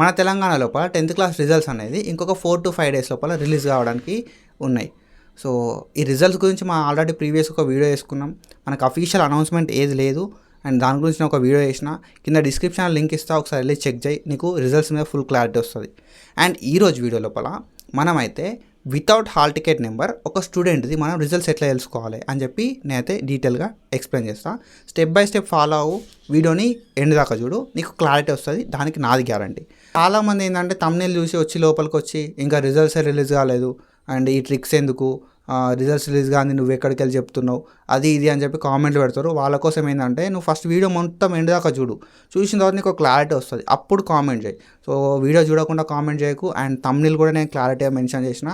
మన తెలంగాణ లోపల 10th class results అనేది ఇంకొక 4 to 5 డేస్ లోపల రిలీజ్ కావడానికి ఉన్నాయి. సో ఈ రిజల్ట్స్ గురించి మనం ఆల్రెడీ ప్రీవియస్ ఒక వీడియో చేసుకున్నాం. మనకు అఫీషియల్ అనౌన్స్మెంట్ ఏది లేదు. అండ్ దాని గురించి నేను ఒక వీడియో చేసిన, కింద డిస్క్రిప్షన్ లింక్ ఇస్తా, ఒకసారి వెళ్ళి చెక్ చేయి, నీకు రిజల్ట్స్ మీద ఫుల్ క్లారిటీ వస్తుంది. అండ్ ఈరోజు వీడియో లోపల మనమైతే వితౌట్ హాల్ టికెట్ నెంబర్ ఒక స్టూడెంట్ది మనం రిజల్ట్స్ ఎట్లా తెలుసుకోవాలి అని చెప్పి నేనైతే డీటెయిల్గా ఎక్స్ప్లెయిన్ చేస్తాను. స్టెప్ బై స్టెప్ ఫాలో అవ్వు, వీడియోని ఎండ్ దాకా చూడు, నీకు క్లారిటీ వస్తుంది. దానికి నాది గ్యారంటీ. చాలామంది ఏంటంటే తమ్నేల్ చూసి వచ్చి లోపలికి వచ్చి ఇంకా రిజల్ట్సే రిలీజ్ కాలేదు అండ్ ఈ ట్రిక్స్ ఎందుకు, రిజల్ట్స్ రిలీజ్ కానీ నువ్వు ఎక్కడికి వెళ్ళి చెప్తున్నావు, అది ఇది అని చెప్పి కామెంట్లు పెడతారు. వాళ్ళ కోసం ఏంటంటే నువ్వు ఫస్ట్ వీడియో మొత్తం ఎండ్ దాకా చూడు, చూసిన తర్వాత నీకు క్లారిటీ వస్తుంది, అప్పుడు కామెంట్ చేయి. సో వీడియో చూడకుండా కామెంట్ చేయకు. అండ్ తమ్నేల్ కూడా నేను క్లారిటీగా మెన్షన్ చేసిన,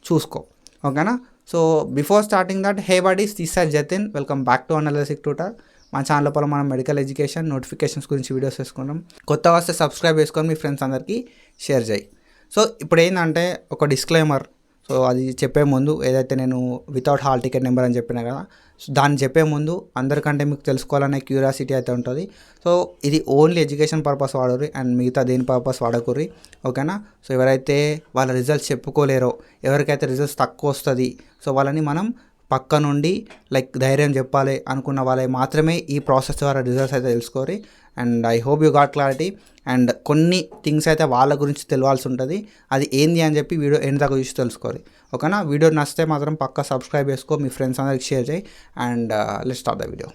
చూసుకో, ఓకేనా. So before starting that, hey buddies, this is Jatin, welcome back to analytic tutor. మా ఛానల్ లోపల మనం మెడికల్ ఎడ్యుకేషన్ నోటిఫికేషన్స్ గురించి వీడియోస్ చేసుకున్నాం. కొత్తగా వస్తే సబ్స్క్రైబ్ చేసుకొని మీ ఫ్రెండ్స్ అందరికీ షేర్ చేయి. సో ఇప్పుడు ఏంటంటే ఒక డిస్క్లైమర్. సో అది చెప్పే ముందు, ఏదైతే నేను వితౌట్ హాల్ టికెట్ నెంబర్ అని చెప్పినా కదా, సో దాన్ని చెప్పే ముందు అందరికంటే మీకు తెలుసుకోవాలనే క్యూరియాసిటీ అయితే ఉంటుంది. సో ఇది ఓన్లీ ఎడ్యుకేషన్ పర్పస్ వాడరు అండ్ మిగతా దేని పర్పస్ వాడకూరి, ఓకేనా. సో ఎవరైతే వాళ్ళ రిజల్ట్స్ చెప్పుకోలేరో, ఎవరికైతే రిజల్ట్స్ తక్కువ వస్తుంది, సో వాళ్ళని మనం పక్క నుండి లైక్ ధైర్యం చెప్పాలి అనుకున్న వాళ్ళే మాత్రమే ఈ ప్రాసెస్ ద్వారా రిజల్ట్స్ అయితే తెలుసుకోరు. And I hope you got clarity. And కొన్ని థింగ్స్ అయితే వాళ్ళ గురించి తెలియాల్సి ఉంటుంది, అది ఏంది అని చెప్పి వీడియో ఎండ్ దాకా చూసి తెలుసుకోవాలి, ఓకేనా. వీడియో నచ్చితే మాత్రం పక్కా సబ్స్క్రైబ్ చేసుకో, మీ ఫ్రెండ్స్ అందరికి షేర్ చేయి. And let's start the video.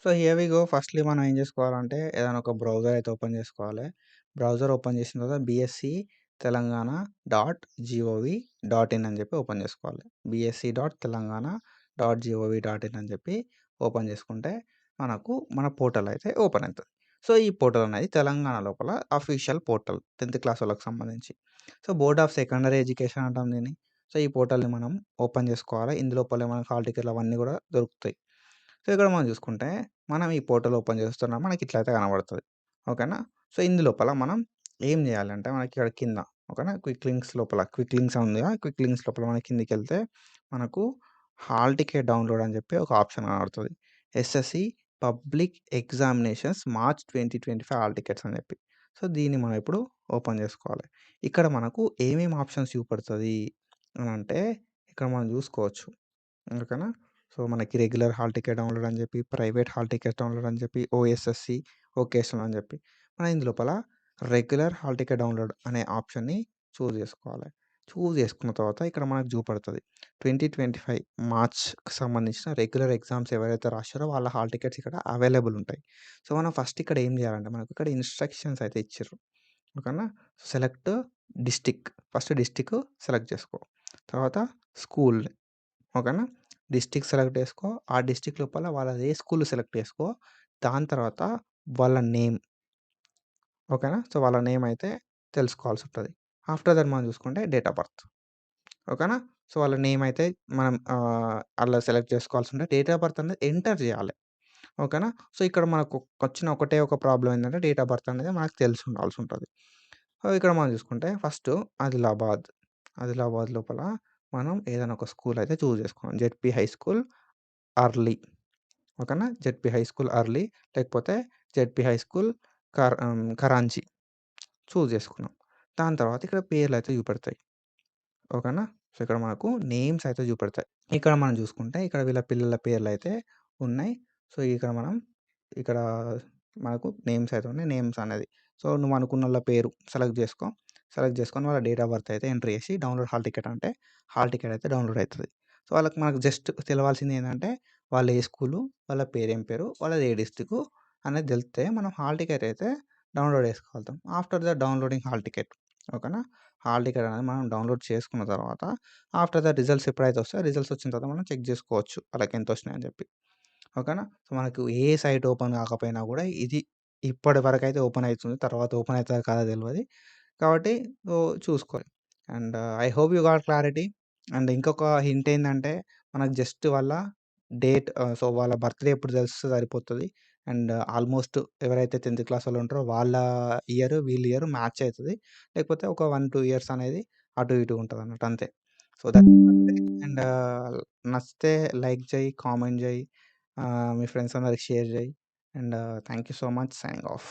So here we go. Firstly మనం ఏం చేసుకోవాలంటే ఏదైనా ఒక బ్రౌజర్ అయితే ఓపెన్ చేసుకోవాలి. బ్రౌజర్ ఓపెన్ చేసిన తర్వాత బీఎస్సీ తెలంగాణ .gov.in అని చెప్పి ఓపెన్ చేసుకోవాలి. bsc.telangana.gov.in అని చెప్పి ఓపెన్ చేసుకుంటే మనకు మన పోర్టల్ అయితే ఓపెన్ అవుతుంది. సో ఈ పోర్టల్ అనేది తెలంగాణ లోపల అఫీషియల్ పోర్టల్ 10th క్లాస్ వాళ్ళకి సంబంధించి. So board of secondary education అంటాం దీన్ని. సో ఈ పోర్టల్ని మనం ఓపెన్ చేసుకోవాలి. ఇందులోపలే మనకు హాల్ టికెట్లు అవన్నీ కూడా దొరుకుతాయి. సో ఇక్కడ మనం చూసుకుంటే మనం ఈ పోర్టల్ ఓపెన్ చేస్తున్నాం, మనకి ఇట్లయితే కనబడుతుంది, ఓకేనా. సో ఇందులోపల మనం ఏం చేయాలంటే మనకి ఇక్కడ కింద, ఓకేనా, క్విక్ లింక్స్ లోపల క్విక్ లింక్స్ ఉంది కదా, క్విక్ లింక్స్ లోపల మన కిందికి వెళ్తే మనకు హాల్ టికెట్ డౌన్లోడ్ అని చెప్పి ఒక ఆప్షన్ కనబడుతుంది. SSC public examinations March 2025 hall tickets అని చెప్పి. సో దీన్ని మనం ఇప్పుడు ఓపెన్ చేసుకోవాలి. ఇక్కడ మనకు ఏమేమి ఆప్షన్స్ చూపడుతుంది అని అంటే ఇక్కడ మనం చూసుకోవచ్చు, ఓకేనా. సో మనకి రెగ్యులర్ హాల్ టికెట్ డౌన్లోడ్ అని చెప్పి, ప్రైవేట్ హాల్ టికెట్ డౌన్లోడ్ అని చెప్పి, ఓఎస్ఎస్సి ఒకేషనల్ అని చెప్పి, మనం ఇందులోపల రెగ్యులర్ హాల్ టికెట్ డౌన్లోడ్ అనే ఆప్షన్ని చూజ్ చేసుకోవాలి. చూజ్ చేసుకున్న తర్వాత ఇక్కడ మనకు చూపడుతుంది 2025 మార్చ్కి సంబంధించిన రెగ్యులర్ ఎగ్జామ్స్ ఎవరైతే రాశారో వాళ్ళ హాల్ టికెట్స్ ఇక్కడ అవైలబుల్ ఉంటాయి. సో మనం ఫస్ట్ ఇక్కడ ఏం చేయాలంటే మనకు ఇక్కడ ఇన్స్ట్రక్షన్స్ అయితే ఇచ్చారు, ఓకేనా. Select district, first district select చేసుకో, తర్వాత స్కూల్, ఓకేనా. డిస్ట్రిక్ట్ సెలెక్ట్ చేసుకో, ఆ డిస్ట్రిక్ట్ లోపల వాళ్ళది ఏ స్కూల్ సెలెక్ట్ చేసుకో, దాని తర్వాత వాళ్ళ నేమ్, ఓకేనా. సో వాళ్ళ నేమ్ అయితే తెలుసుకోవాల్సి ఉంటుంది. ఆఫ్టర్ దట్ మనం చూసుకుంటే డేట్ ఆఫ్ బర్త్, ఓకేనా. సో వాళ్ళ నేమ్ అయితే మనం అలా సెలెక్ట్ చేసుకోవాల్సి ఉంటే డేట్ ఆఫ్ బర్త్ అనేది ఎంటర్ చేయాలి, ఓకేనా. సో ఇక్కడ మనకు వచ్చిన ఒకటే ఒక ప్రాబ్లం ఏంటంటే డేట్ ఆఫ్ బర్త్ అనేది మనకు తెలిసి ఉండాల్సి ఉంటుంది. సో ఇక్కడ మనం చూసుకుంటే ఫస్ట్ ఆదిలాబాద్ లోపల మనం ఏదైనా ఒక స్కూల్ అయితే చూజ్ చేసుకున్నాం. జెడ్పీ హై స్కూల్ అర్లీ, ఓకేనా. జెడ్పీ హై స్కూల్ అర్లీ, లేకపోతే జెడ్పీ హై స్కూల్ కరాంచి చూజ్ చేసుకున్నాం. దాని తర్వాత ఇక్కడ పేర్లు అయితే చూపెడతాయి, ఓకేనా. సో ఇక్కడ మనకు నేమ్స్ అయితే చూపెడతాయి. ఇక్కడ మనం చూసుకుంటే ఇక్కడ వీళ్ళ పిల్లల పేర్లు అయితే ఉన్నాయి. సో ఇక్కడ ఇక్కడ మనకు నేమ్స్ అయితే ఉన్నాయి. నేమ్స్ అనేది సో నువ్వు అనుకున్న వాళ్ళ పేరు సెలెక్ట్ చేసుకో. సెలెక్ట్ చేసుకొని వాళ్ళ డేట్ ఆఫ్ బర్త్ అయితే ఎంటర్ చేసి డౌన్లోడ్ హాల్ టికెట్ అంటే హాల్ టికెట్ అయితే డౌన్లోడ్ అవుతుంది. సో వాళ్ళకి మనకు జస్ట్ తెలవాల్సింది ఏంటంటే వాళ్ళు ఏ స్కూలు, వాళ్ళ పేరు ఏం పేరు, వాళ్ళది ఏ డిస్ట్రిక్ట్ అనేది తెలిస్తే మనం హాల్ టికెట్ అయితే డౌన్లోడ్ చేసుకోగలుగుతాం. After the downloading hall ticket, ఓకేనా. హాల్ టికెట్ అనేది మనం డౌన్లోడ్ చేసుకున్న తర్వాత ఆఫ్టర్ ద రిజల్ట్స్ ఎప్పుడైతే వస్తాయో రిజల్ట్స్ వచ్చిన తర్వాత మనం చెక్ చేసుకోవచ్చు వాళ్ళకి ఎంత వచ్చినాయని చెప్పి, ఓకేనా. సో మనకు ఏ సైట్ ఓపెన్ కాకపోయినా కూడా ఇది ఇప్పటి వరకు అయితే ఓపెన్ అవుతుంది, తర్వాత ఓపెన్ అవుతుందో కాదో తెలియదు కాబట్టి చూసుకోవాలి. And I hope you got clarity. And ఇంకొక హింట్ ఏంటంటే మనకు జస్ట్ వాళ్ళ డేట్, సో వాళ్ళ బర్త్డే ఎప్పుడు తెలిస్తే సరిపోతుంది. అండ్ ఆల్మోస్ట్ ఎవరైతే 10th క్లాస్ వాళ్ళు ఉంటారో వాళ్ళ ఇయర్ వీళ్ళ ఇయర్ మ్యాచ్ అవుతుంది, లేకపోతే ఒక 1-2 ఇయర్స్ అనేది అటు ఇటు ఉంటుంది అన్నట్టు, అంతే. సో దట్ అండ్ నచ్చితే లైక్ చేయి, కామెంట్ చేయి, మీ ఫ్రెండ్స్ అందరికి షేర్ చేయి. And thank you so much. Signing off.